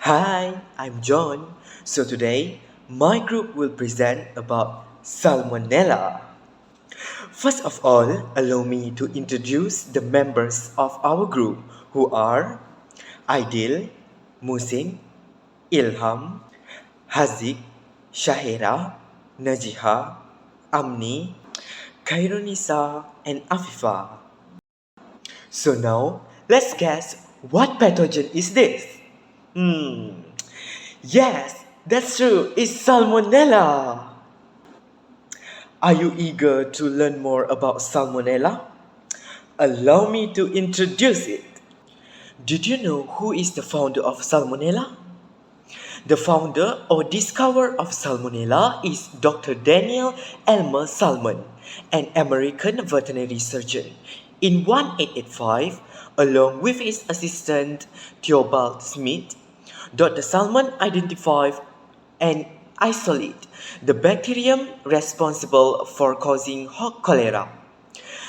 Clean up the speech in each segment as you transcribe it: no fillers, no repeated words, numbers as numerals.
Hi, I'm John. So today, my group will present about Salmonella. First of all, allow me to introduce the members of our group who are Aidil, Musin, Ilham, Haziq, Shahira, Najiha, Amni, Khairunisa, and Afifa. So now, let's guess what pathogen is this? Hmm, yes, that's true. It's Salmonella. Are you eager to learn more about Salmonella? Allow me to introduce it. Did you know who is the founder of Salmonella? The founder or discoverer of Salmonella is Dr. Daniel Elmer Salmon, an American veterinary surgeon. In 1885, along with his assistant Theobald Smith, Dr. Salmon identified and isolated the bacterium responsible for causing cholera.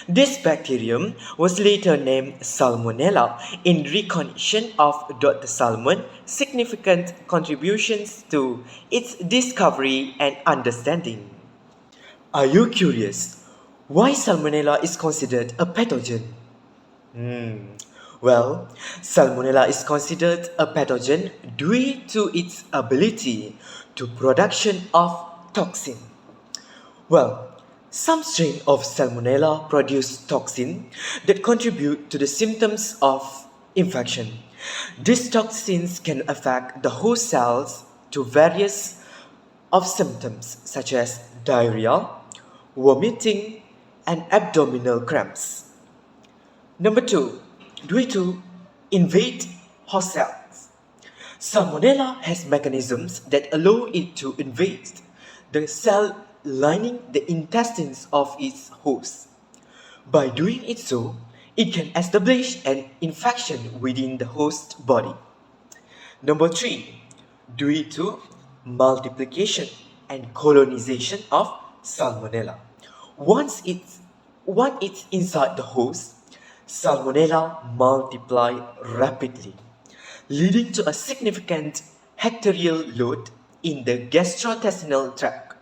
This bacterium was later named Salmonella in recognition of Dr. Salmon's significant contributions to its discovery and understanding. Are you curious why Salmonella is considered a pathogen? Well, Salmonella is considered a pathogen due to its ability to production of toxin. Well, some strains of Salmonella produce toxin that contribute to the symptoms of infection. These toxins can affect the host cells to various of symptoms such as diarrhea, vomiting, and abdominal cramps. Number 2, due to invade host cells. Salmonella has mechanisms that allow it to invade the cell lining the intestines of its host. By doing it so, it can establish an infection within the host body. Number 3, due to multiplication and colonization of Salmonella. Once it's inside the host, Salmonella multiply rapidly, leading to a significant bacterial load in the gastrointestinal tract.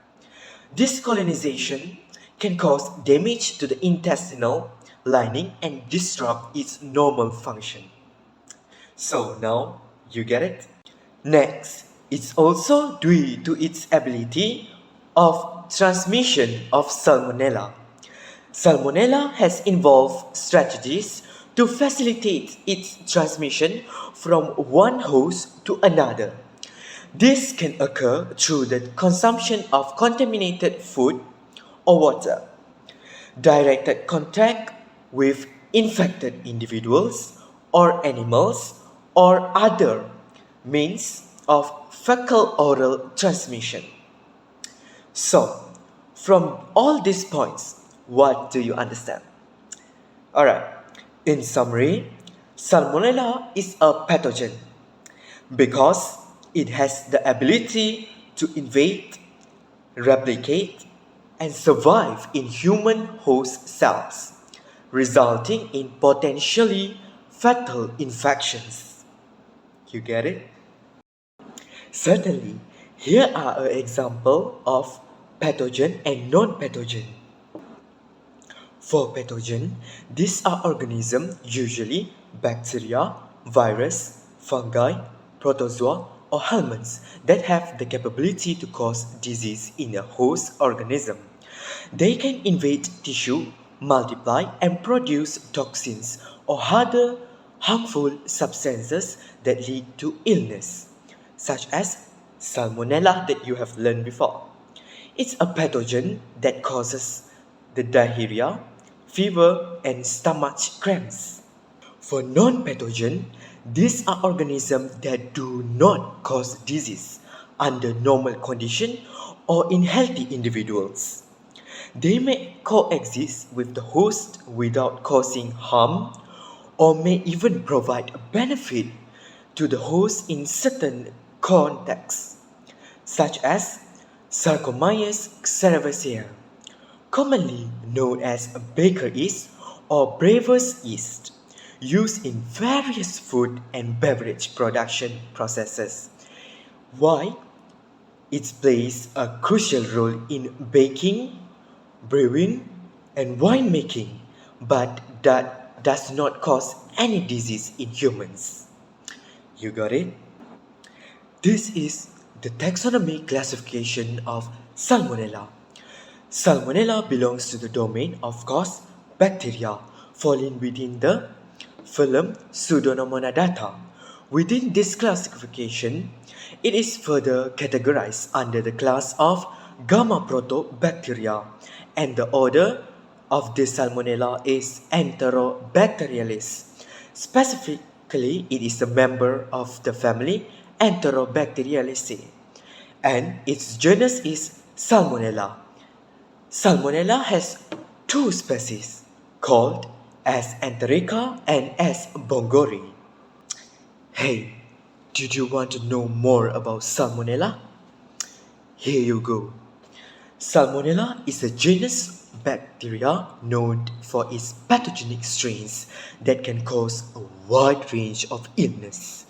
This colonization can cause damage to the intestinal lining and disrupt its normal function. So now you get it? Next, it's also due to its ability of transmission of Salmonella. Salmonella has evolved strategies to facilitate its transmission from one host to another. This can occur through the consumption of contaminated food or water, directed contact with infected individuals or animals, or other means of fecal oral transmission. So, from all these points, what do you understand? Alright, in summary, Salmonella is a pathogen because it has the ability to invade, replicate, and survive in human host cells, resulting in potentially fatal infections. You get it? Certainly, here are an example of pathogen and non-pathogen. For pathogen, these are organisms, usually bacteria, virus, fungi, protozoa, or helminths that have the capability to cause disease in a host organism. They can invade tissue, multiply, and produce toxins or other harmful substances that lead to illness, such as Salmonella that you have learned before. It's a pathogen that causes the diarrhea, fever, and stomach cramps. For non-pathogen, these are organisms that do not cause disease under normal condition or in healthy individuals. They may coexist with the host without causing harm or may even provide a benefit to the host in certain contexts, such as Saccharomyces cerevisiae, commonly known as baker yeast or brewer's yeast, used in various food and beverage production processes. Why? It plays a crucial role in baking, brewing, and winemaking, but that does not cause any disease in humans. You got it? This is the taxonomy classification of Salmonella. Salmonella belongs to the domain of course bacteria, falling within the phylum Pseudomonadata. Within this classification, it is further categorized under the class of Gamma protobacteria, and the order of this Salmonella is Enterobacterialis. Specifically, it is a member of the family Enterobacteriaceae, and its genus is Salmonella. Salmonella has two species called S. enterica and S. bongori. Hey, did you want to know more about Salmonella? Here you go. Salmonella is a genus bacteria known for its pathogenic strains that can cause a wide range of illness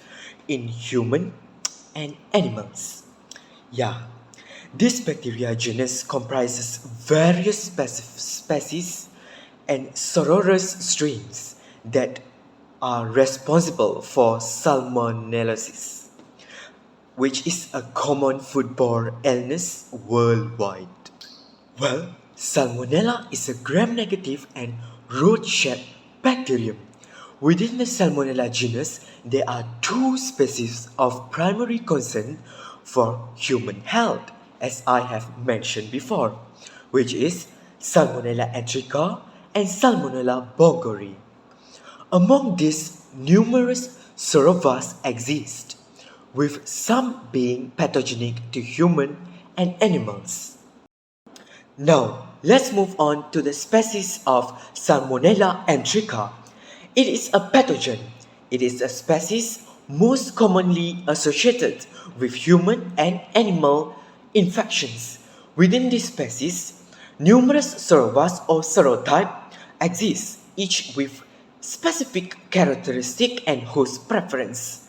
in human and animals. Yeah, this bacteria genus comprises various species and sororous strains that are responsible for salmonellosis, which is a common foodborne illness worldwide. Well, Salmonella is a gram-negative and rod-shaped bacterium. Within the Salmonella genus, there are two species of primary concern for human health, as I have mentioned before, which is Salmonella enterica and Salmonella bongori. Among these, numerous serovas exist, with some being pathogenic to human and animals. Now, let's move on to the species of Salmonella enterica. It is a pathogen. It is a species most commonly associated with human and animal infections. Within this species, numerous serovas or serotype exist, each with specific characteristic and host preference.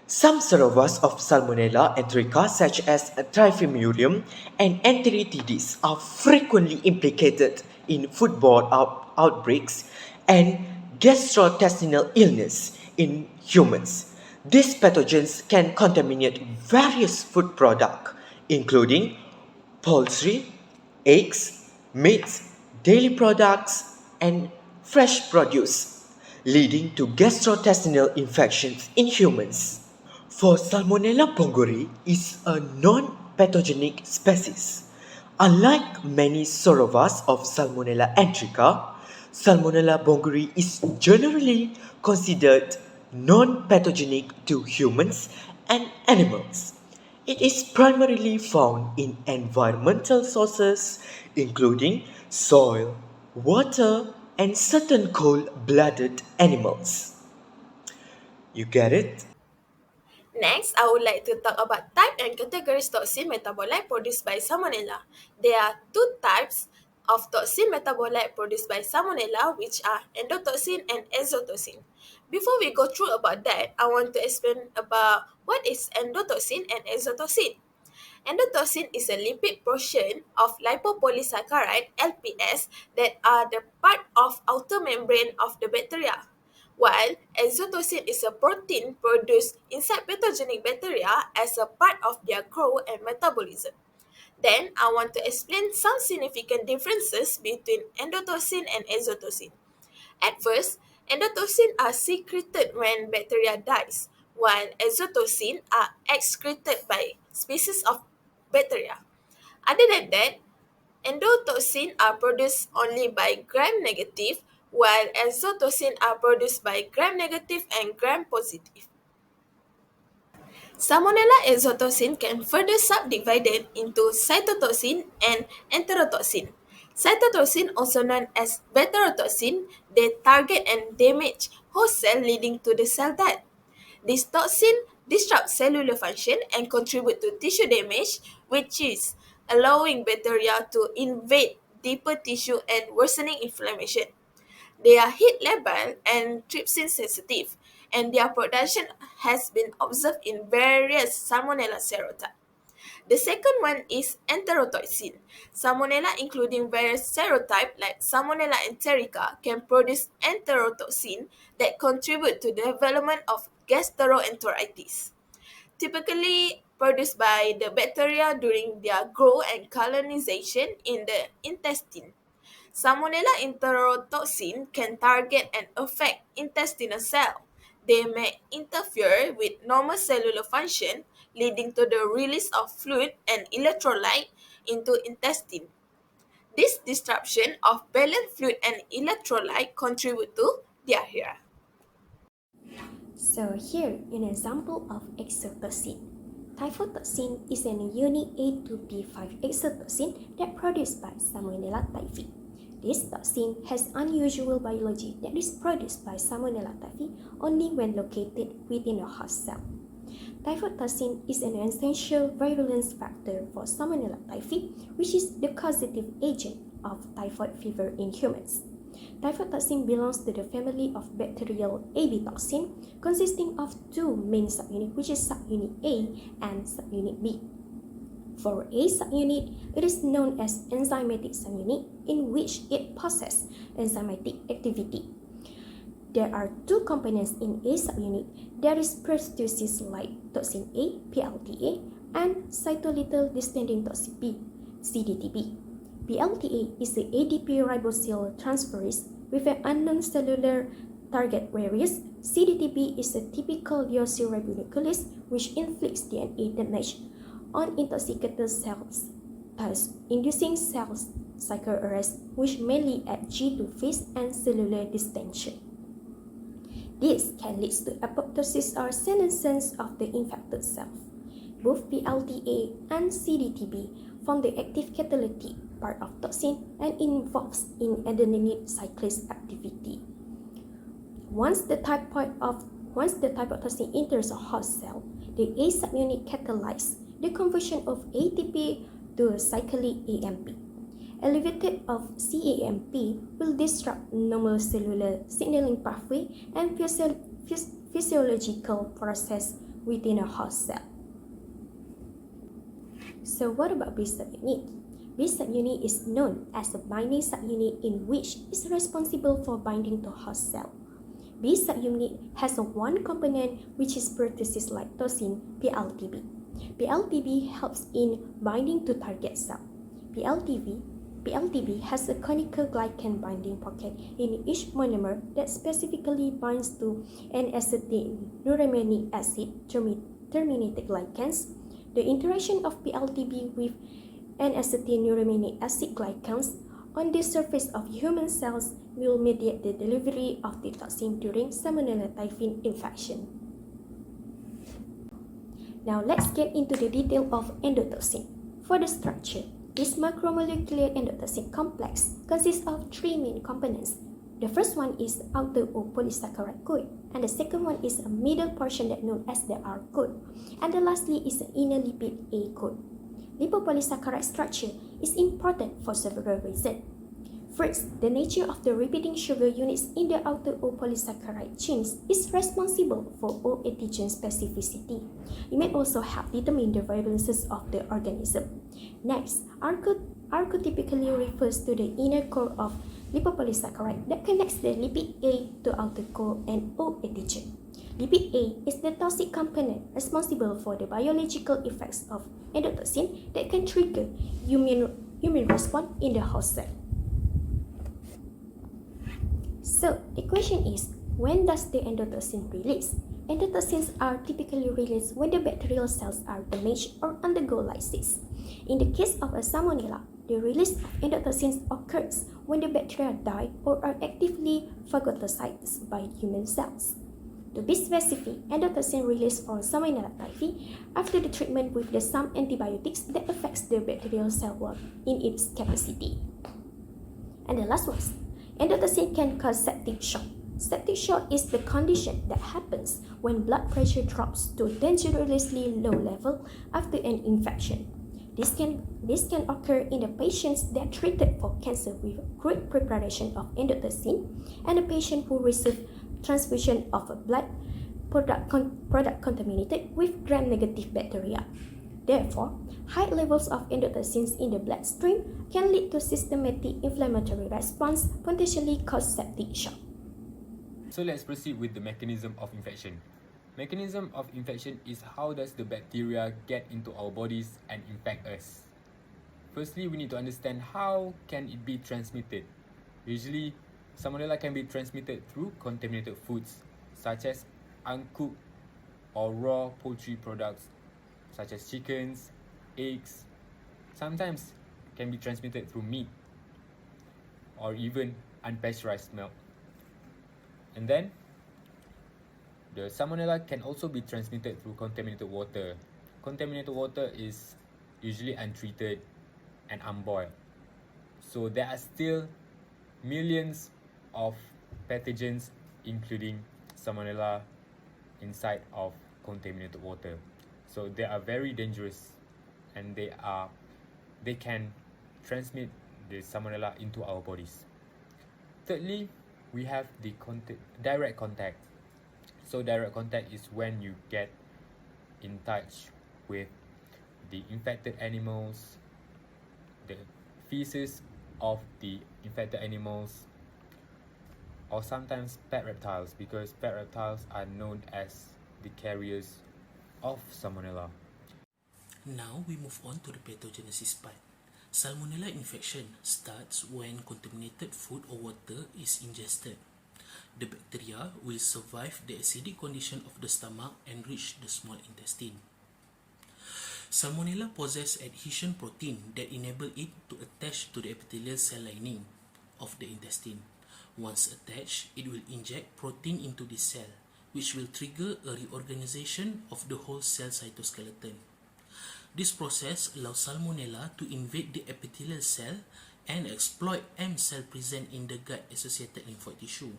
Some serovas of Salmonella enterica, such as Tryphimurium and Enteritidis, are frequently implicated in foodborne outbreaks and gastrointestinal illness in humans. These pathogens can contaminate various food products, including poultry, eggs, meat, dairy products, and fresh produce, leading to gastrointestinal infections in humans. For Salmonella bongori is a non-pathogenic species. Unlike many sorovas of Salmonella enterica, Salmonella bongori is generally considered non-pathogenic to humans and animals. It is primarily found in environmental sources including soil, water, and certain cold-blooded animals. You get it? Next, I would like to talk about type and categories toxin metabolite produced by Salmonella. There are two types of toxin metabolite produced by Salmonella, which are endotoxin and exotoxin. Before we go through about that, I want to explain about what is endotoxin and exotoxin. Endotoxin is a lipid portion of lipopolysaccharide (LPS) that are the part of outer membrane of the bacteria, while exotoxin is a protein produced inside pathogenic bacteria as a part of their growth and metabolism. Then, I want to explain some significant differences between endotoxin and exotoxin. At first, endotoxin are secreted when bacteria dies, while exotoxin are excreted by species of bacteria. Other than that, endotoxin are produced only by gram-negative, while exotoxin are produced by gram-negative and gram-positive. Salmonella exotoxin can further subdivided into cytotoxin and enterotoxin. Cytotoxin, also known as bacteriotoxin, they target and damage host cell leading to the cell death. This toxin disrupts cellular function and contribute to tissue damage, which is allowing bacteria to invade deeper tissue and worsening inflammation. They are heat labile and trypsin sensitive, and their production has been observed in various Salmonella serotypes. The second one is enterotoxin. Salmonella, including various serotypes like Salmonella enterica, can produce enterotoxin that contribute to the development of gastroenteritis, typically produced by the bacteria during their growth and colonization in the intestine. Salmonella enterotoxin can target and affect intestinal cells. They may interfere with normal cellular function, leading to the release of fluid and electrolyte into intestine. This disruption of balanced fluid and electrolyte contribute to diarrhea. So here, an example of exotoxin. Typhotoxin is an unique A2P5 exotoxin that produced by Salmonella typhi. This toxin has unusual biology that is produced by Salmonella typhi only when located within a host cell. Typhotoxin is an essential virulence factor for Salmonella typhi, which is the causative agent of typhoid fever in humans. Typhotoxin belongs to the family of bacterial AB toxin, consisting of two main subunits, which is subunit A and subunit B. For A subunit, it is known as enzymatic subunit, in which it possesses enzymatic activity. There are two components in A subunit. There is proteolysis-like toxin A, PLTA, and cytolethal distending toxin B, CDTB. PLTA is the ADP ribosyl transferase with an unknown cellular target, whereas CDTB is a typical deoxyribonuclease which inflicts DNA damage on intoxicated cells, thus inducing cell cycle arrest, which mainly at G2 phase and cellular distension. This can lead to apoptosis or senescence of the infected cells. Both PLTA and CDTB form the active catalytic part of toxin and involves in adenine cyclase activity. Once the typotoxin enters a host cell, the A subunit catalyzes the conversion of ATP to cyclic AMP. Elevated of CAMP will disrupt normal cellular signaling pathway and physiological process within a host cell. So what about B subunit? B subunit is known as a binding subunit in which is responsible for binding to host cell. B subunit has one component which is proteolysis-like toxin, PLTB. PLTB helps in binding to target cell. PLTB has a conical glycan binding pocket in each monomer that specifically binds to N-acetyl-nuraminic acid terminated glycans. The interaction of PLTB with N-acetyl-nuraminic acid glycans on the surface of human cells will mediate the delivery of the toxin during Salmonella typhi infection. Now let's get into the detail of endotoxin. For the structure, this macromolecular endotoxin complex consists of three main components. The first one is the outer O polysaccharide coat, and the second one is a middle portion that known as the R coat, and the lastly is the inner lipid A coat. Lipopolysaccharide structure is important for several reasons. First, the nature of the repeating sugar units in the outer O polysaccharide chains is responsible for O antigen specificity. It may also help determine the virulences of the organism. Next, R coat typically refers to the inner core of lipopolysaccharide that connects the lipid A to outer core and O antigen. Lipid A is the toxic component responsible for the biological effects of endotoxin that can trigger immune response in the host cell. So, the question is, when does the endotoxin release? Endotoxins are typically released when the bacterial cells are damaged or undergo lysis. In the case of a Salmonella, the release of endotoxins occurs when the bacteria die or are actively phagocytosed by human cells. To be specific, endotoxin released from Salmonella typhi after the treatment with some antibiotics that affects the bacterial cell wall in its capacity. And the last one, endotoxin can cause septic shock. Septic shock is the condition that happens when blood pressure drops to a dangerously low level after an infection. This can occur in the patients that are treated for cancer with great preparation of endotoxin and a patient who received transfusion of a blood product contaminated with gram-negative bacteria. Therefore, high levels of endotoxins in the bloodstream can lead to systematic inflammatory response, potentially cause septic shock. So let's proceed with the mechanism of infection. Mechanism of infection is how does the bacteria get into our bodies and infect us. Firstly, we need to understand how can it be transmitted. Usually, Salmonella can be transmitted through contaminated foods such as uncooked or raw poultry products such as chickens, eggs. Sometimes can be transmitted through meat or even unpasteurized milk. And then the Salmonella can also be transmitted through contaminated water. Contaminated water is usually untreated and unboiled. So there are still millions of pathogens including Salmonella inside of contaminated water. So they are very dangerous and they can transmit the Salmonella into our bodies. Thirdly, we have the direct contact. So direct contact is when you get in touch with the infected animals, the feces of the infected animals, or sometimes pet reptiles, because pet reptiles are known as the carriers of Salmonella. Now we move on to the pathogenesis part. Salmonella infection starts when contaminated food or water is ingested. The bacteria will survive the acidic condition of the stomach and reach the small intestine. Salmonella possesses adhesion protein that enable it to attach to the epithelial cell lining of the intestine. Once attached, it will inject protein into the cell, which will trigger a reorganization of the whole cell cytoskeleton. This process allows Salmonella to invade the epithelial cell and exploit M cell present in the gut-associated lymphoid tissue.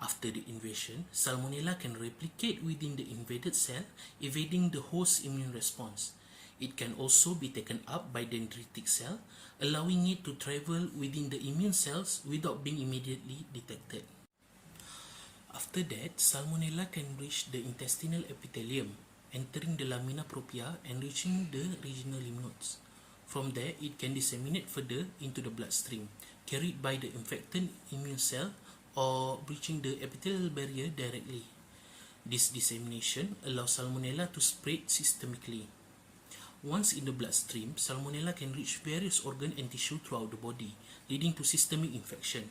After the invasion, Salmonella can replicate within the invaded cell, evading the host's immune response. It can also be taken up by the dendritic cell, allowing it to travel within the immune cells without being immediately detected. After that, Salmonella can reach the intestinal epithelium, entering the lamina propria and reaching the regional lymph nodes. From there, it can disseminate further into the bloodstream, carried by the infected immune cell or breaching the epithelial barrier directly. This dissemination allows Salmonella to spread systemically. Once in the bloodstream, Salmonella can reach various organs and tissue throughout the body, leading to systemic infection.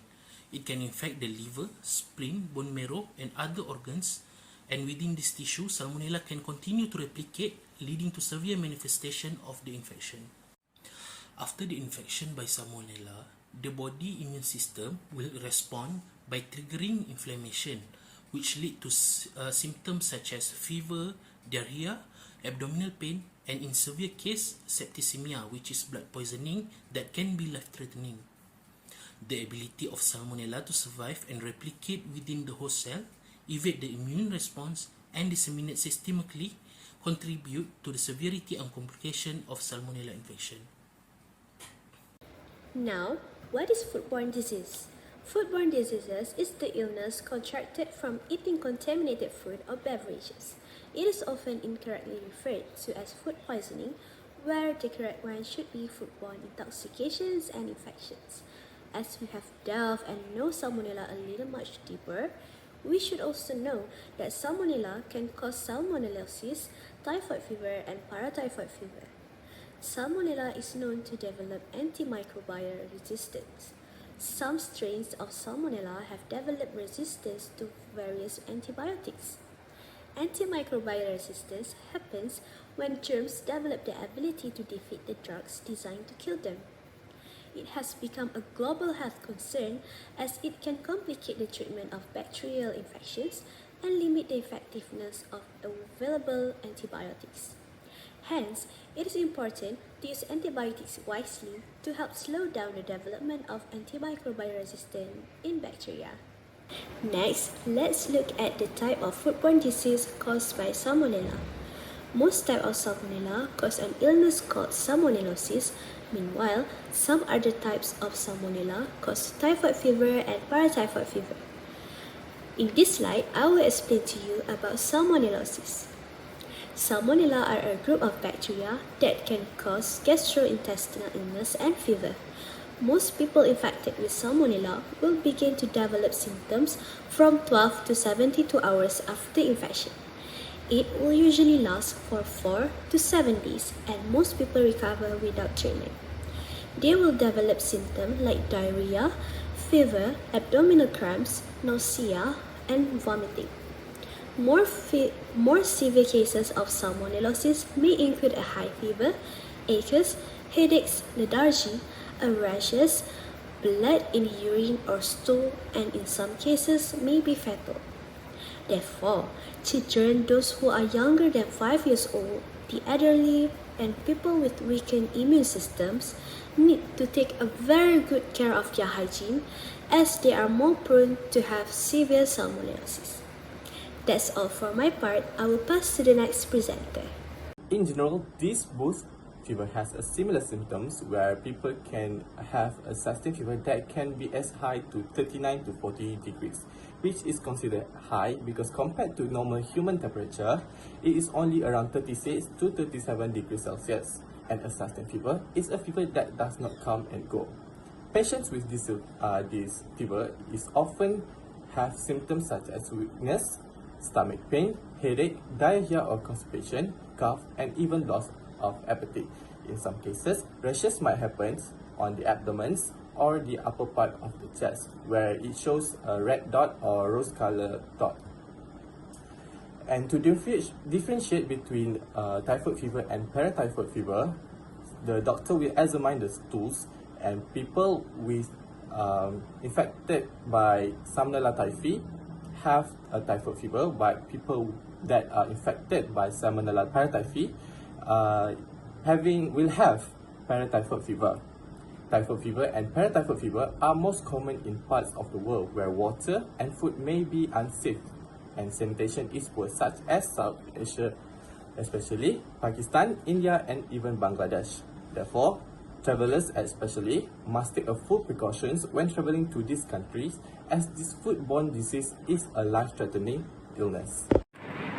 It can infect the liver, spleen, bone marrow, and other organs, and within this tissue, Salmonella can continue to replicate, leading to severe manifestation of the infection. After the infection by Salmonella, the body immune system will respond by triggering inflammation, which lead to symptoms such as fever, diarrhea, abdominal pain, and in severe case, septicemia, which is blood poisoning that can be life-threatening. The ability of Salmonella to survive and replicate within the host cell, evade the immune response, and disseminate systemically contribute to the severity and complication of Salmonella infection. Now, what is foodborne disease? Foodborne diseases is the illness contracted from eating contaminated food or beverages. It is often incorrectly referred to as food poisoning, where the correct one should be foodborne intoxications and infections. As we have delved and know Salmonella a little much deeper, we should also know that Salmonella can cause salmonellosis, typhoid fever, and paratyphoid fever. Salmonella is known to develop antimicrobial resistance. Some strains of Salmonella have developed resistance to various antibiotics. Antimicrobial resistance happens when germs develop the ability to defeat the drugs designed to kill them. It has become a global health concern as it can complicate the treatment of bacterial infections and limit the effectiveness of available antibiotics. Hence, it is important to use antibiotics wisely to help slow down the development of antimicrobial resistance in bacteria. Next, let's look at the type of foodborne disease caused by Salmonella. Most types of salmonella cause an illness called salmonellosis. Meanwhile, some other types of salmonella cause typhoid fever and paratyphoid fever. In this slide, I will explain to you about salmonellosis. Salmonella are a group of bacteria that can cause gastrointestinal illness and fever. Most people infected with salmonella will begin to develop symptoms from 12 to 72 hours after infection. It will usually last for 4 to 7 days, and most people recover without treatment. They will develop symptoms like diarrhea, fever, abdominal cramps, nausea, and vomiting. More severe cases of salmonellosis may include a high fever, aches, headaches, lethargy, rashes, blood in urine or stool, and in some cases may be fatal. Therefore, children, those who are younger than 5 years old, the elderly, and people with weakened immune systems need to take a very good care of their hygiene as they are more prone to have severe salmonellosis. That's all for my part. I will pass to the next presenter. In general, this boost fever has a similar symptoms where people can have a sustained fever that can be as high to 39 to 40 degrees, which is considered high because compared to normal human temperature, it is only around 36 to 37 degrees Celsius. And a sustained fever is a fever that does not come and go. Patients with this fever is often have symptoms such as weakness, stomach pain, headache, diarrhea or constipation, cough, and even loss of appetite. In some cases, rashes might happen on the abdomen or the upper part of the chest, where it shows a red dot or rose-colored dot. And to differentiate between typhoid fever and paratyphoid fever, the doctor will examine the stools, and people with infected by Salmonella typhi have a typhoid fever, but people that are infected by Salmonella paratyphi will have paratyphoid fever. Typhoid fever and paratyphoid fever are most common in parts of the world where water and food may be unsafe and sanitation is poor, such as South Asia, especially Pakistan, India, and even Bangladesh. Therefore, travelers especially must take a full precautions when traveling to these countries, as this foodborne disease is a life-threatening illness.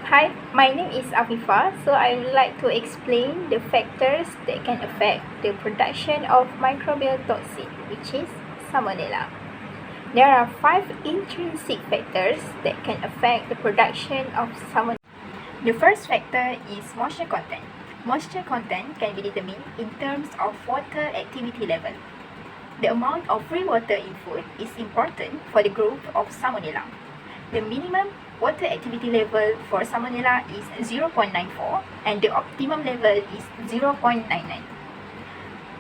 Hi, my name is Afifa, so I would like to explain the factors that can affect the production of microbial toxin, which is Salmonella. There are 5 intrinsic factors that can affect the production of Salmonella. The first factor is moisture content. Moisture content can be determined in terms of water activity level. The amount of free water in food is important for the growth of Salmonella. The minimum water activity level for Salmonella is 0.94 and the optimum level is 0.99.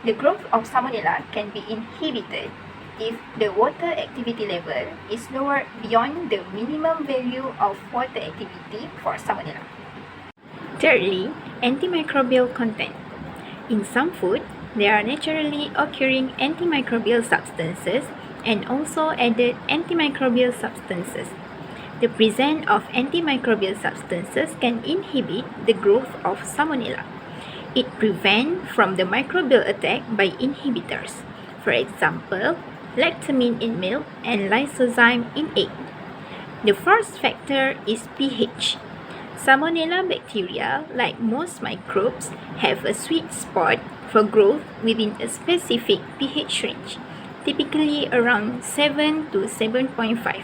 The growth of Salmonella can be inhibited if the water activity level is lower beyond the minimum value of water activity for Salmonella. Thirdly, antimicrobial content. In some food, there are naturally occurring antimicrobial substances and also added antimicrobial substances. The presence of antimicrobial substances can inhibit the growth of Salmonella. It prevents from the microbial attack by inhibitors. For example, lactamine in milk and lysozyme in egg. The first factor is pH. Salmonella bacteria, like most microbes, have a sweet spot for growth within a specific pH range, typically around 7 to 7.5.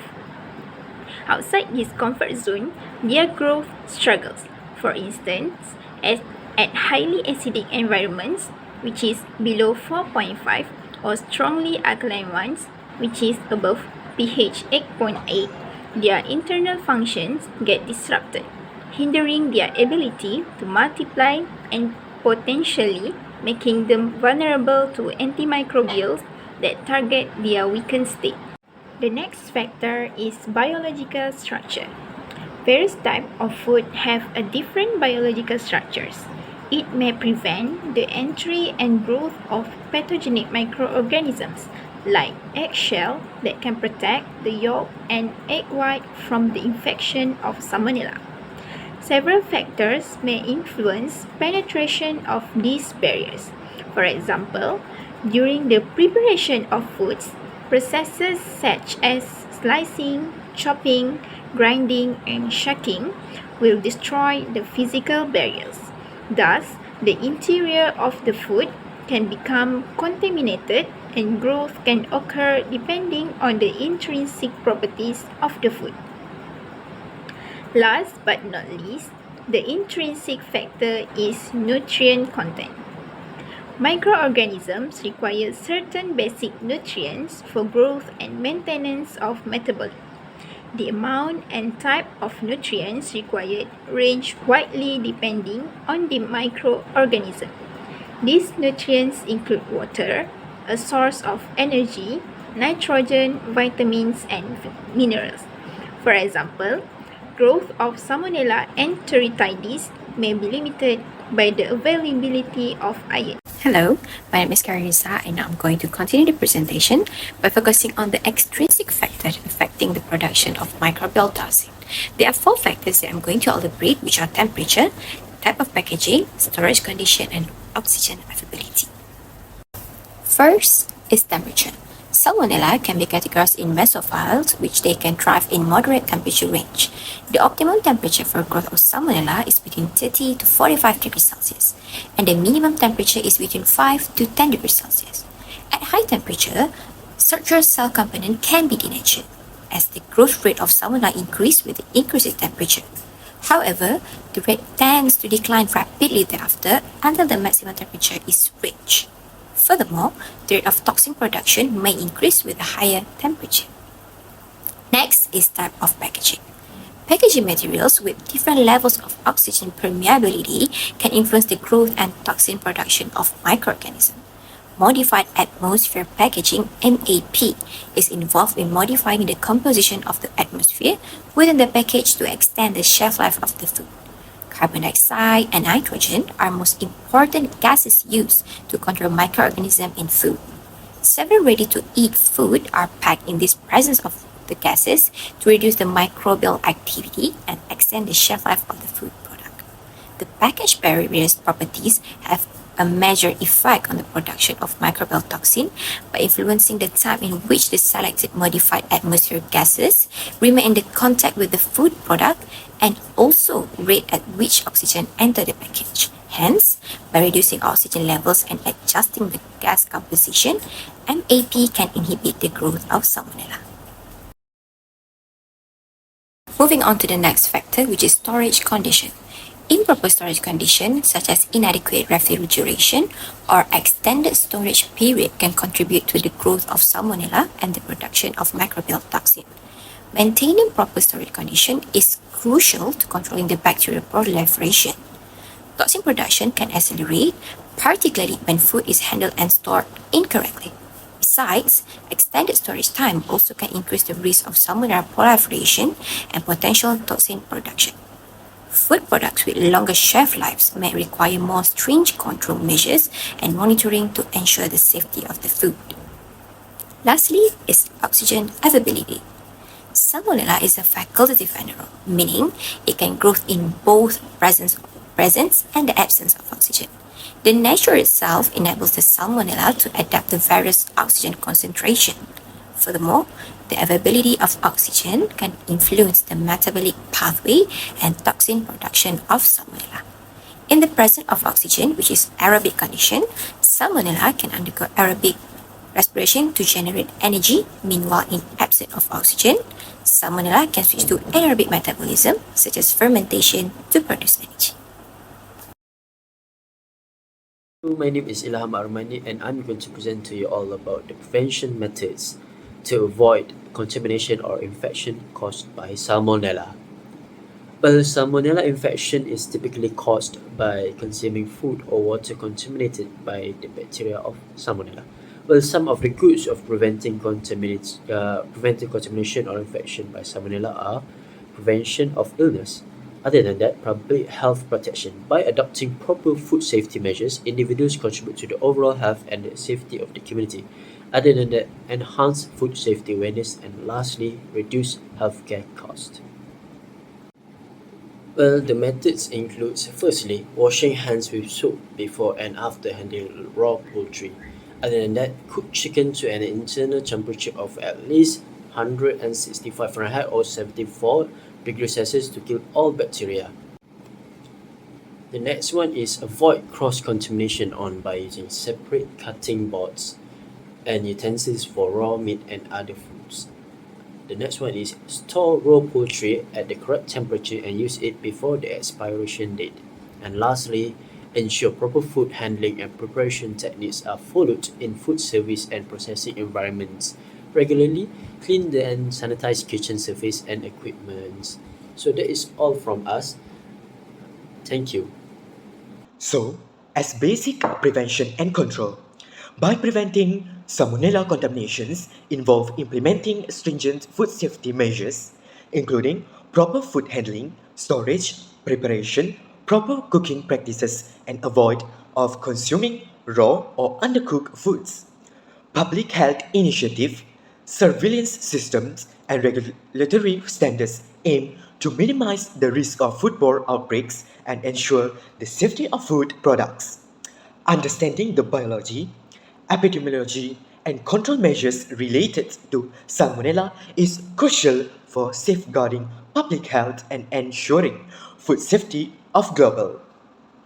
Outside this comfort zone, their growth struggles. For instance, at highly acidic environments, which is below 4.5, or strongly alkaline ones, which is above pH 8.8, their internal functions get disrupted, hindering their ability to multiply and potentially making them vulnerable to antimicrobials that target their weakened state. The next factor is biological structure. Various types of food have a different biological structures. It may prevent the entry and growth of pathogenic microorganisms like eggshell that can protect the yolk and egg white from the infection of Salmonella. Several factors may influence penetration of these barriers. For example, during the preparation of foods, processes such as slicing, chopping, grinding, and shucking will destroy the physical barriers. Thus, the interior of the food can become contaminated and growth can occur depending on the intrinsic properties of the food. Last but not least, the intrinsic factor is nutrient content. Microorganisms require certain basic nutrients for growth and maintenance of metabolism. The amount and type of nutrients required range widely depending on the microorganism. These nutrients include water, a source of energy, nitrogen, vitamins, and minerals. For example, growth of Salmonella enteritidis may be limited by the availability of iron. Hello, my name is Carissa and I'm going to continue the presentation by focusing on the extrinsic factors affecting the production of microbial toxin. There are 4 factors that I'm going to elaborate, which are temperature, type of packaging, storage condition, and oxygen availability. First is temperature. Salmonella can be categorized in mesophiles, which they can thrive in moderate temperature range. The optimum temperature for growth of Salmonella is between 30 to 45 degrees Celsius, and the minimum temperature is between 5 to 10 degrees Celsius. At high temperature, structural cell component can be denatured, as the growth rate of Salmonella increases with the increasing temperature. However, the rate tends to decline rapidly thereafter until the maximum temperature is reached. Furthermore, the rate of toxin production may increase with a higher temperature. Next is type of packaging. Packaging materials with different levels of oxygen permeability can influence the growth and toxin production of microorganisms. Modified atmosphere packaging (MAP) is involved in modifying the composition of the atmosphere within the package to extend the shelf life of the food. Carbon dioxide and nitrogen are most important gases used to control microorganisms in food. Several ready-to-eat food are packed in this presence of the gases to reduce the microbial activity and extend the shelf life of the food product. The package barriers properties have a major effect on the production of microbial toxin by influencing the time in which the selected modified atmospheric gases remain in the contact with the food product and also rate at which oxygen enter the package. Hence, by reducing oxygen levels and adjusting the gas composition, MAP can inhibit the growth of Salmonella. Moving on to the next factor, which is storage condition. Improper storage conditions, such as inadequate refrigeration or extended storage period, can contribute to the growth of Salmonella and the production of microbial toxin. Maintaining proper storage condition is crucial to controlling the bacterial proliferation. Toxin production can accelerate, particularly when food is handled and stored incorrectly. Besides, extended storage time also can increase the risk of Salmonella proliferation and potential toxin production. Food products with longer shelf lives may require more stringent control measures and monitoring to ensure the safety of the food. Lastly is oxygen availability. Salmonella is a facultative anaerobe, meaning it can grow in both presence and the absence of oxygen. The nature itself enables the Salmonella to adapt to various oxygen concentration. Furthermore, the availability of oxygen can influence the metabolic pathway and toxin production of Salmonella. In the presence of oxygen, which is aerobic condition, Salmonella can undergo aerobic respiration to generate energy. Meanwhile, in absence of oxygen, Salmonella can switch to anaerobic metabolism, such as fermentation, to produce energy. My name is Ilham Armani and I'm going to present to you all about the prevention methods to avoid contamination or infection caused by Salmonella. Well, Salmonella infection is typically caused by consuming food or water contaminated by the bacteria of Salmonella. Well, some of the goods of preventing contamination or infection by Salmonella are prevention of illness. Other than that, public health protection. By adopting proper food safety measures, individuals contribute to the overall health and the safety of the community. Other than that, enhance food safety awareness, and lastly, reduce healthcare costs. Well, the methods includes firstly washing hands with soap before and after handling raw poultry. Other than that, cook chicken to an internal temperature of at least 165 Fahrenheit or 74 degrees Celsius to kill all bacteria. The next one is avoid cross-contamination on by using separate cutting boards and utensils for raw meat and other foods. The next one is store raw poultry at the correct temperature and use it before the expiration date. And lastly, ensure proper food handling and preparation techniques are followed in food service and processing environments. Regularly clean and sanitize kitchen surface and equipment. So that is all from us. Thank you. So, as basic prevention and control, by preventing salmonella contaminations involve implementing stringent food safety measures, including proper food handling, storage, preparation, proper cooking practices, and avoid of consuming raw or undercooked foods. Public health initiative, surveillance systems, and regulatory standards aim to minimize the risk of foodborne outbreaks and ensure the safety of food products. Understanding the biology, epidemiology, and control measures related to salmonella is crucial for safeguarding public health and ensuring food safety of global.